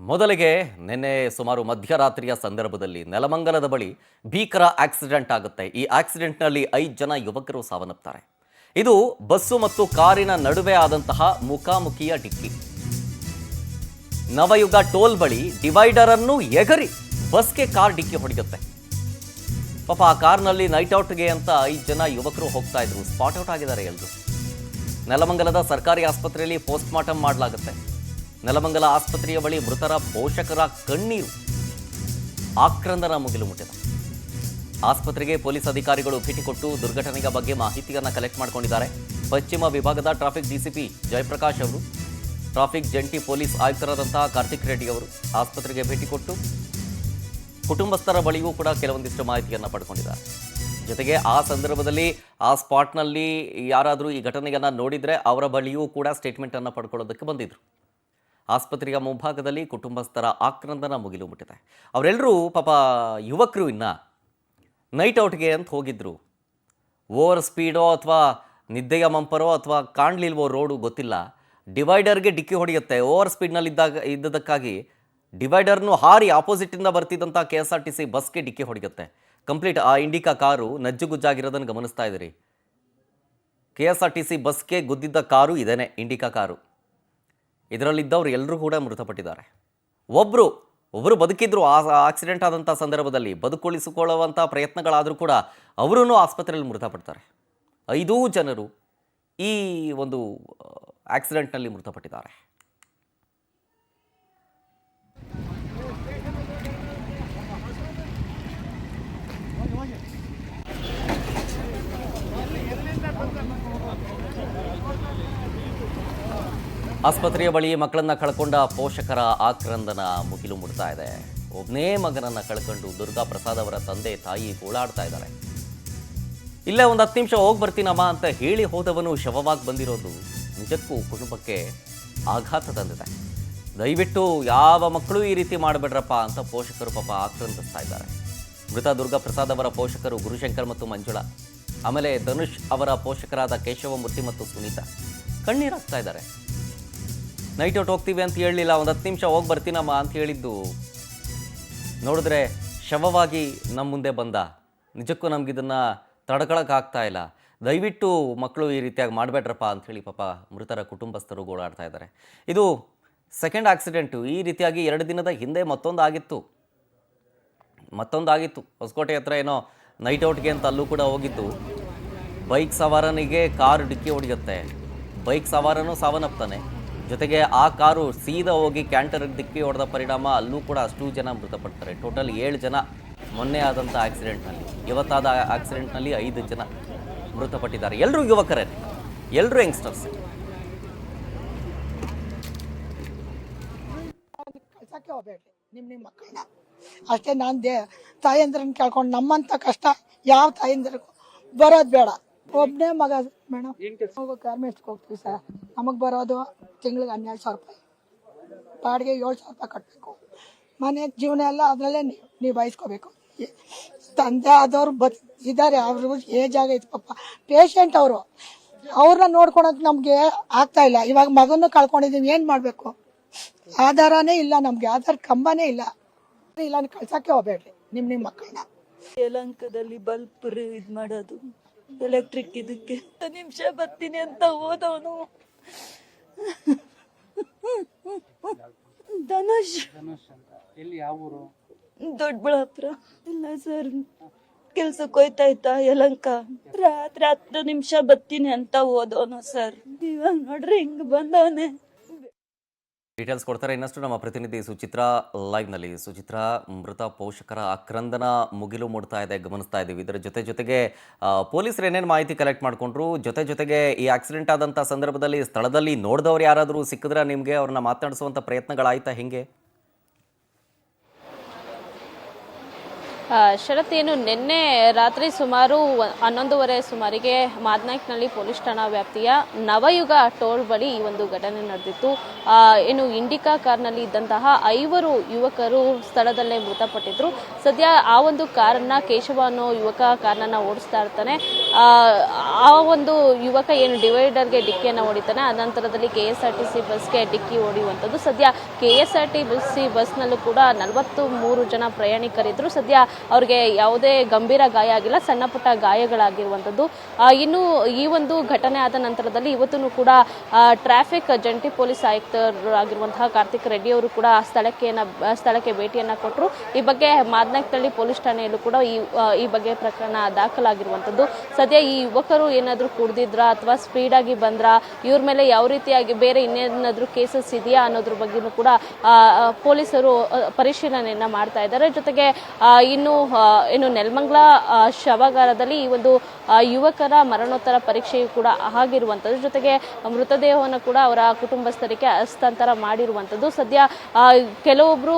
ಮೊದಲಿಗೆ ನಿನ್ನೆ ಸುಮಾರು ಮಧ್ಯರಾತ್ರಿಯ ಸಂದರ್ಭದಲ್ಲಿ ನೆಲಮಂಗಲದ ಬಳಿ ಭೀಕರ ಆಕ್ಸಿಡೆಂಟ್ ಆಗುತ್ತೆ. ಈ ಆಕ್ಸಿಡೆಂಟ್ನಲ್ಲಿ 5 ಜನ ಯುವಕರು ಸಾವನ್ನಪ್ತಾರೆ. ಇದು ಬಸ್ಸು ಮತ್ತು ಕಾರಿನ ನಡುವೆ ಆದಂತಹ ಮುಖಾಮುಖಿಯ ಡಿಕ್ಕಿ. ನವಯುಗ ಟೋಲ್ ಬಳಿ ಡಿವೈಡರ್ ಅನ್ನು ಎಗರಿ ಬಸ್ಗೆ ಕಾರ್ ಡಿಕ್ಕಿ ಹೊಡೆಯುತ್ತೆ. ಪಾಪ ಆ ಕಾರ್ನಲ್ಲಿ ನೈಟ್ ಔಟ್ಗೆ ಅಂತ 5 ಜನ ಯುವಕರು ಹೋಗ್ತಾ ಇದ್ರು. ಸ್ಪಾಟ್ ಔಟ್ ಆಗಿದ್ದಾರೆ ಎಲ್ಲರೂ. ನೆಲಮಂಗಲದ ಸರ್ಕಾರಿ ಆಸ್ಪತ್ರೆಯಲ್ಲಿ ಪೋಸ್ಟ್ ಮಾರ್ಟಮ್ ಮಾಡಲಾಗುತ್ತೆ. ನೆಲಮಂಗಲ ಆಸ್ಪತ್ರೆಯ ಬಳಿ ಮೃತರ ಪೋಷಕರ ಕಣ್ಣೀರು, ಆಕ್ರಂದನ ಮುಗಿಲು ಮುಟ್ಟಿದೆ. ಆಸ್ಪತ್ರೆಗೆ ಪೊಲೀಸ್ ಅಧಿಕಾರಿಗಳು ಭೇಟಿ ಕೊಟ್ಟು ದುರ್ಘಟನೆಯ ಬಗ್ಗೆ ಮಾಹಿತಿಯನ್ನು ಕಲೆಕ್ಟ್ ಮಾಡಿಕೊಂಡಿದ್ದಾರೆ. ಪಶ್ಚಿಮ ವಿಭಾಗದ ಟ್ರಾಫಿಕ್ ಡಿಸಿಪಿ ಜಯಪ್ರಕಾಶ್ ಅವರು, ಟ್ರಾಫಿಕ್ ಜಂಟಿ ಪೊಲೀಸ್ ಆಯುಕ್ತರಾದಂತಹ ಕಾರ್ತಿಕ್ ರೆಡ್ಡಿ ಅವರು ಆಸ್ಪತ್ರೆಗೆ ಭೇಟಿ ಕೊಟ್ಟು ಕುಟುಂಬಸ್ಥರ ಬಳಿಯೂ ಕೂಡ ಕೆಲವೊಂದಿಷ್ಟು ಮಾಹಿತಿಯನ್ನು ಪಡ್ಕೊಂಡಿದ್ದಾರೆ. ಜೊತೆಗೆ ಆ ಸಂದರ್ಭದಲ್ಲಿ ಆ ಸ್ಪಾಟ್ನಲ್ಲಿ ಯಾರಾದರೂ ಈ ಘಟನೆಯನ್ನು ನೋಡಿದರೆ ಅವರ ಬಳಿಯೂ ಕೂಡ ಸ್ಟೇಟ್ಮೆಂಟನ್ನು ಪಡ್ಕೊಳ್ಳೋದಕ್ಕೆ ಬಂದಿದ್ರು. ಆಸ್ಪತ್ರೆಯ ಮುಂಭಾಗದಲ್ಲಿ ಕುಟುಂಬಸ್ಥರ ಆಕ್ರಂದನ ಮುಗಿಲು ಮುಟ್ಟಿದೆ. ಅವರೆಲ್ಲರೂ ಪಾಪ ಯುವಕರು ಇನ್ನು ನೈಟ್ ಔಟ್ಗೆ ಅಂತ ಹೋಗಿದ್ರು. ಓವರ್ ಸ್ಪೀಡೋ ಅಥವಾ ನಿದ್ದೆಯ ಮಂಪರೋ ಅಥವಾ ಕಾಣಲಿಲ್ವೋ ರೋಡು ಗೊತ್ತಿಲ್ಲ, ಡಿವೈಡರ್ಗೆ ಡಿಕ್ಕಿ ಹೊಡೆಯುತ್ತೆ. ಓವರ್ ಸ್ಪೀಡ್ನಲ್ಲಿ ಇದ್ದದಕ್ಕಾಗಿ ಡಿವೈಡರ್ನು ಹಾರಿ ಆಪೋಸಿಟಿಂದ ಬರ್ತಿದ್ದಂಥ KSRTC ಬಸ್ಗೆ ಡಿಕ್ಕಿ ಹೊಡೆಯುತ್ತೆ. ಕಂಪ್ಲೀಟ್ ಆ ಇಂಡಿಕಾ ಕಾರು ನಜ್ಜುಗುಜ್ಜಾಗಿರೋದನ್ನು ಗಮನಿಸ್ತಾ ಇದ್ದೀರಿ. KSRTC ಬಸ್ಗೆ ಗುದ್ದಿದ್ದ ಕಾರು ಇದೇನೆ, ಇಂಡಿಕಾ ಕಾರು. ಇದರಲ್ಲಿದ್ದವರು ಎಲ್ಲರೂ ಕೂಡ ಮೃತಪಟ್ಟಿದ್ದಾರೆ. ಒಬ್ಬರು ಬದುಕಿದ್ರು. ಆ ಆಕ್ಸಿಡೆಂಟ್ ಆದಂಥ ಸಂದರ್ಭದಲ್ಲಿ ಬದುಕುಳಿಸಿಕೊಳ್ಳುವಂಥ ಪ್ರಯತ್ನಗಳಾದರೂ ಕೂಡ ಅವರೂ ಆಸ್ಪತ್ರೆಯಲ್ಲಿ ಮೃತಪಡ್ತಾರೆ. 5 ಜನರು ಈ ಒಂದು ಆಕ್ಸಿಡೆಂಟ್ನಲ್ಲಿ ಮೃತಪಟ್ಟಿದ್ದಾರೆ. ಆಸ್ಪತ್ರೆಯ ಬಳಿ ಮಕ್ಕಳನ್ನ ಕಳ್ಕೊಂಡ ಪೋಷಕರ ಆಕ್ರಂದನ ಮುಗಿಲು ಮುಡ್ತಾ ಇದೆ. ಒಬ್ಬನೇ ಮಗನನ್ನು ಕಳ್ಕೊಂಡು ದುರ್ಗಾ ಪ್ರಸಾದ್ ಅವರ ತಂದೆ ತಾಯಿ ಗೋಳಾಡ್ತಾ ಇದ್ದಾರೆ. ಇಲ್ಲೇ ಒಂದು 10 ನಿಮಿಷ ಹೋಗಿ ಬರ್ತೀನಮ್ಮ ಅಂತ ಹೇಳಿ ಹೋದವನು ಶವವಾಗಿ ಬಂದಿರೋದು ನಿಜಕ್ಕೂ ಕುಟುಂಬಕ್ಕೆ ಆಘಾತ ತಂದಿದೆ. ದಯವಿಟ್ಟು ಯಾವ ಮಕ್ಕಳು ಈ ರೀತಿ ಮಾಡಬೇಡ್ರಪ್ಪ ಅಂತ ಪೋಷಕರು ಪಾಪ ಆಕ್ರಂದಿಸ್ತಾ ಇದ್ದಾರೆ. ಮೃತ ದುರ್ಗಾ ಪ್ರಸಾದ್ ಅವರ ಪೋಷಕರು ಗುರುಶಂಕರ್ ಮತ್ತು ಮಂಜುಳಾ, ಆಮೇಲೆ ಧನುಷ್ ಅವರ ಪೋಷಕರಾದ ಕೇಶವಮೂರ್ತಿ ಮತ್ತು ಸುನೀತಾ ಕಣ್ಣೀರಾಗ್ತಾ ಇದ್ದಾರೆ. ನೈಟ್ ಔಟ್ ಹೋಗ್ತೀವಿ ಅಂತ ಹೇಳಲಿಲ್ಲ, ಒಂದು 10 ನಿಮಿಷ ಹೋಗಿ ಬರ್ತೀನಮ್ಮ ಅಂತ ಹೇಳಿದ್ದು ನೋಡಿದ್ರೆ ಶವವಾಗಿ ನಮ್ಮ ಮುಂದೆ ಬಂದ. ನಿಜಕ್ಕೂ ನಮಗಿದನ್ನು ತಡ್ಕೊಳಕ್ಕಾಗ್ತಾ ಇಲ್ಲ. ದಯವಿಟ್ಟು ಮಕ್ಕಳು ಈ ರೀತಿಯಾಗಿ ಮಾಡಬೇಡ್ರಪ್ಪ ಅಂಥೇಳಿ ಪಾಪ ಮೃತರ ಕುಟುಂಬಸ್ಥರು ಗೋಳಾಡ್ತಾ ಇದ್ದಾರೆ. ಇದು ಸೆಕೆಂಡ್ ಆಕ್ಸಿಡೆಂಟು. ಈ ರೀತಿಯಾಗಿ 2 ದಿನದ ಹಿಂದೆ ಮತ್ತೊಂದು ಆಗಿತ್ತು. ಹೊಸಕೋಟೆ ಹತ್ರ ಏನೋ ನೈಟ್ ಔಟ್ಗೆ ಅಂತ ಅಲ್ಲೂ ಕೂಡ ಹೋಗಿದ್ದು. ಬೈಕ್ ಸವಾರನಿಗೆ ಕಾರು ಡಿಕ್ಕಿ ಹೊಡೆಯುತ್ತೆ. ಬೈಕ್ ಸವಾರನೂ ಸಾವನ್ನಪ್ತಾನೆ. ಜೊತೆಗೆ ಆ ಕಾರು ಸೀದಾ ಹೋಗಿ ಕ್ಯಾಂಟರ್ಗೆ ಡಿಕ್ಕಿ ಹೊಡೆದ ಪರಿಣಾಮ ಅಲ್ಲೂ ಕೂಡ ಅಷ್ಟು ಜನ ಮೃತಪಡ್ತಾರೆ. ಟೋಟಲ್ 7 ಜನ ಮೊನ್ನೆ ಆದಂಥ ಆಕ್ಸಿಡೆಂಟ್ನಲ್ಲಿ. ಇವತ್ತಾದ ಆಕ್ಸಿಡೆಂಟ್ನಲ್ಲಿ 5 ಜನ ಮೃತಪಟ್ಟಿದ್ದಾರೆ. ಎಲ್ಲರೂ ಯುವಕರೇ, ಎಲ್ಲರೂ ಯಂಗ್ಸ್ಟರ್ಸ್. ಕಳ್ಸಕ್ಕೆ ಹೋಗ್ಬೇಡ್ರಿ ನಿಮ್ಮ ಮಕ್ಕಳನ್ನ ಅಷ್ಟೇ. ನಾನು ತಾಯಂದ್ರನ್ನ ಕೇಳ್ಕೊಂಡು ನಮ್ಮಂಥ ಕಷ್ಟ ಯಾವ ತಾಯಂದ್ರಿಗೂ ಬರೋದು ಬೇಡ. ಒಬ್ಬನೇ ಮಗ ಮೇಡಮ್, ಗಾರ್ಮೆಂಟ್ಸ್ಗೆ ಹೋಗ್ತೀವಿ ಸರ್. ನಮಗೆ ಬರೋದು ತಿಂಗಳಿಗೆ 12,000 ರೂಪಾಯಿ, ಬಾಡಿಗೆ 7,000 ರೂಪಾಯಿ ಕಟ್ಟಬೇಕು. ಮನೆ ಜೀವನ ಎಲ್ಲ ಅದರಲ್ಲೇ ನಿಭಾಯಿಸ್ಕೋಬೇಕು. ತಂದೆ ಆದವ್ರು ಇದ್ದಾರೆ, ಅವ್ರಿಗೂ ಏಜ್ ಆಗೈತೆ ಪಾಪ. ಪೇಷಂಟ್ ಅವ್ರನ್ನ ನೋಡ್ಕೊಳಕ್ ನಮಗೆ ಆಗ್ತಾ ಇಲ್ಲ. ಇವಾಗ ಮಗನೂ ಕಳ್ಕೊಂಡಿದ್ದೀವಿ, ಏನು ಮಾಡಬೇಕು? ಆಧಾರನೇ ಇಲ್ಲ ನಮಗೆ, ಆಧಾರ್ ಕಂಬನೇ ಇಲ್ಲ. ಕಳ್ಸಕ್ಕೆ ಹೋಗ್ಬೇಡ್ರಿ ನಿಮ್ಮ ಮಕ್ಕಳನ್ನ. ಯಲಹಂಕದಲ್ಲಿ ಬಲ್ಪ್ ಇದು ಮಾಡೋದು, ಎಲೆಕ್ಟ್ರಿಕ್ ಇದಕ್ಕೆ 10 ನಿಮಿಷ ಬರ್ತೀನಿ ಅಂತ ಹೋದವನು ಧನುಷ್. ದೊಡ್ಡಬಳ್ಳಾಪುರ. ಇಲ್ಲ ಸರ್, ಕೆಲ್ಸಕ್ಕೆ ಹೋಯ್ತಾ ಇದ್ದ ಯಲಹಂಕ. ರಾತ್ರಿ 10 ನಿಮಿಷ ಬರ್ತೀನಿ ಅಂತ ಹೋದವನು ಸರ್. ಇವಾಗ ನೋಡ್ರಿ ಹಿಂಗ್ ಬಂದವನೇ. ಡೀಟೇಲ್ಸ್ ಕೊಡ್ತಾರೆ ಇನ್ನಷ್ಟು ನಮ್ಮ ಪ್ರತಿನಿಧಿ ಸುಚಿತ್ರಾ ಲೈವ್ನಲ್ಲಿ. ಸುಚಿತ್ರಾ, ಮೃತ ಪೋಷಕರ ಆಕ್ರಂದನ ಮುಗಿಲು ಮುಡ್ತಾ ಇದೆ, ಗಮನಿಸ್ತಾ ಇದ್ದೀವಿ. ಇದರ ಜೊತೆಗೆ ಪೊಲೀಸರು ಏನೇನು ಮಾಹಿತಿ ಕಲೆಕ್ಟ್ ಮಾಡಿಕೊಂಡ್ರು, ಜೊತೆಗೆ ಈ ಆಕ್ಸಿಡೆಂಟ್ ಆದಂಥ ಸಂದರ್ಭದಲ್ಲಿ ಸ್ಥಳದಲ್ಲಿ ನೋಡಿದವ್ರು ಯಾರಾದರೂ ಸಿಕ್ಕಿದ್ರೆ ನಿಮಗೆ ಅವ್ರನ್ನ ಮಾತನಾಡಿಸುವಂಥ ಪ್ರಯತ್ನಗಳಾಯ್ತಾ? ಹೆಂಗೆ? ಶರತ್, ಏನು ನಿನ್ನೆ ರಾತ್ರಿ ಸುಮಾರು 11:30 ಸುಮಾರಿಗೆ ಮಾದನಾಯ್ಕನಹಳ್ಳಿ ಪೊಲೀಸ್ ಠಾಣಾ ವ್ಯಾಪ್ತಿಯ ನವಯುಗ ಟೋಲ್ ಬಳಿ ಈ ಒಂದು ಘಟನೆ ನಡೆದಿತ್ತು. ಏನು ಇಂಡಿಕಾ ಕಾರ್ನಲ್ಲಿ ಇದ್ದಂತಹ 5 ಯುವಕರು ಸ್ಥಳದಲ್ಲೇ ಮೃತಪಟ್ಟಿದ್ರು. ಸದ್ಯ ಆ ಒಂದು ಕಾರನ್ನ ಕೇಶವ ಅನ್ನೋ ಯುವಕ ಕಾರ್ನನ್ನ ಓಡಿಸ್ತಾ ಇರ್ತಾನೆ. ಆ ಒಂದು ಯುವಕ ಏನು ಡಿವೈಡರ್ಗೆ ಡಿಕ್ಕಿಯನ್ನು ಹೊಡಿತಾನೆ. ಅನಂತರದಲ್ಲಿ KSRTC ಬಸ್ಗೆ ಡಿಕ್ಕಿ ಹೊಡೆಯುವಂಥದ್ದು. ಸದ್ಯ KSRTC ಬಸ್ನಲ್ಲೂ ಕೂಡ 43 ಜನ ಪ್ರಯಾಣಿಕರಿದ್ರು. ಸದ್ಯ ಅವ್ರಿಗೆ ಯಾವುದೇ ಗಂಭೀರ ಗಾಯ ಆಗಿಲ್ಲ, ಸಣ್ಣ ಪುಟ್ಟ ಗಾಯಗಳಾಗಿರುವಂಥದ್ದು. ಇನ್ನು ಈ ಒಂದು ಘಟನೆ ಆದ ನಂತರದಲ್ಲಿ ಇವತ್ತು ಕೂಡ ಟ್ರಾಫಿಕ್ ಜಂಟಿ ಪೊಲೀಸ್ ಆಯುಕ್ತರಾಗಿರುವಂತಹ ಕಾರ್ತಿಕ್ ರೆಡ್ಡಿ ಅವರು ಕೂಡ ಸ್ಥಳಕ್ಕೆ ಭೇಟಿಯನ್ನ ಕೊಟ್ಟರು. ಈ ಬಗ್ಗೆ ಮಾದನಾಯ್ಕನಹಳ್ಳಿ ಪೊಲೀಸ್ ಠಾಣೆಯಲ್ಲೂ ಕೂಡ ಈ ಬಗ್ಗೆ ಪ್ರಕರಣ ದಾಖಲಾಗಿರುವಂಥದ್ದು. ಸದ್ಯ ಈ ಯುವಕರು ಏನಾದರೂ ಕುಡಿದಿದ್ರ ಅಥವಾ ಸ್ಪೀಡ್ ಆಗಿ ಬಂದ್ರ, ಇವ್ರ ಮೇಲೆ ಯಾವ ರೀತಿಯಾಗಿ ಬೇರೆ ಇನ್ನೇನಾದ್ರೂ ಕೇಸಸ್ ಇದೆಯಾ ಅನ್ನೋದ್ರ ಬಗ್ಗೆನೂ ಕೂಡ ಪೊಲೀಸರು ಪರಿಶೀಲನೆಯನ್ನ ಮಾಡ್ತಾ ಇದ್ದಾರೆ. ಜೊತೆಗೆ ಇನ್ನು ನೆಲಮಂಗಲ ಶವಾಗಾರದಲ್ಲಿ ಈ ಒಂದು ಯುವಕರ ಮರಣೋತ್ತರ ಪರೀಕ್ಷೆಯು ಕೂಡ ಆಗಿರುವಂಥದ್ದು. ಜೊತೆಗೆ ಮೃತದೇಹವನ್ನು ಕೂಡ ಅವರ ಕುಟುಂಬಸ್ಥರಿಗೆ ಹಸ್ತಾಂತರ ಮಾಡಿರುವಂಥದ್ದು. ಸದ್ಯ ಕೆಲವೊಬ್ರು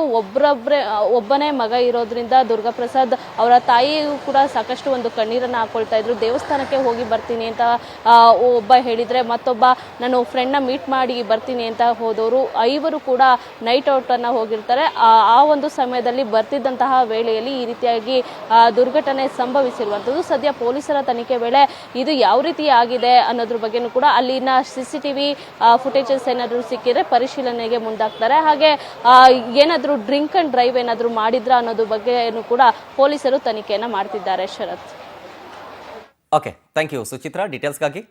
ಒಬ್ಬನೇ ಮಗ ಇರೋದ್ರಿಂದ ದುರ್ಗಾಪ್ರಸಾದ್ ಅವರ ತಾಯಿಯೂ ಕೂಡ ಸಾಕಷ್ಟು ಒಂದು ಕಣ್ಣೀರನ್ನು ಹಾಕೊಳ್ತಾ ಇದ್ರು. ದೇವಸ್ಥಾನಕ್ಕೆ ಹೋಗಿ ಬರ್ತೀನಿ ಅಂತ ಒಬ್ಬ ಹೇಳಿದ್ರೆ, ಮತ್ತೊಬ್ಬ ನಾನು ಫ್ರೆಂಡ್ನ ಮೀಟ್ ಮಾಡಿ ಬರ್ತೀನಿ ಅಂತ ಹೋದವರು 5 ಕೂಡ ನೈಟ್ ಔಟ್ ಅನ್ನ ಹೋಗಿರ್ತಾರೆ. ಆ ಒಂದು ಸಮಯದಲ್ಲಿ ಬರ್ತಿದ್ದಂತಹ ವೇಳೆಯಲ್ಲಿ ಈ ರೀತಿಯಾಗಿ ದುರ್ಘಟನೆ ಸಂಭವಿಸಿರುವಂಥದ್ದು. ಸದ್ಯ ಪೊಲೀಸರ ತನಿಖೆ ವೇಳೆ ಇದು ಯಾವ ರೀತಿ ಆಗಿದೆ ಅನ್ನೋದ್ರ ಬಗ್ಗೆನೂ ಕೂಡ ಅಲ್ಲಿನ CCTV ಫುಟೇಜಸ್ ಏನಾದರೂ ಸಿಕ್ಕಿದ್ರೆ ಪರಿಶೀಲನೆಗೆ ಮುಂದಾಗ್ತಾರೆ. ಹಾಗೆ ಏನಾದರೂ ಡ್ರಿಂಕ್ ಅಂಡ್ ಡ್ರೈವ್ ಏನಾದರೂ ಮಾಡಿದ್ರ ಅನ್ನೋದ್ರ ಬಗ್ಗೆನೂ ಕೂಡ ಪೊಲೀಸರು ತನಿಖೆಯನ್ನ ಮಾಡ್ತಿದ್ದಾರೆ. Sharath. Okay, thank you Suchitra ಡೀಟೇಲ್ಸ್ಗಾಗಿ.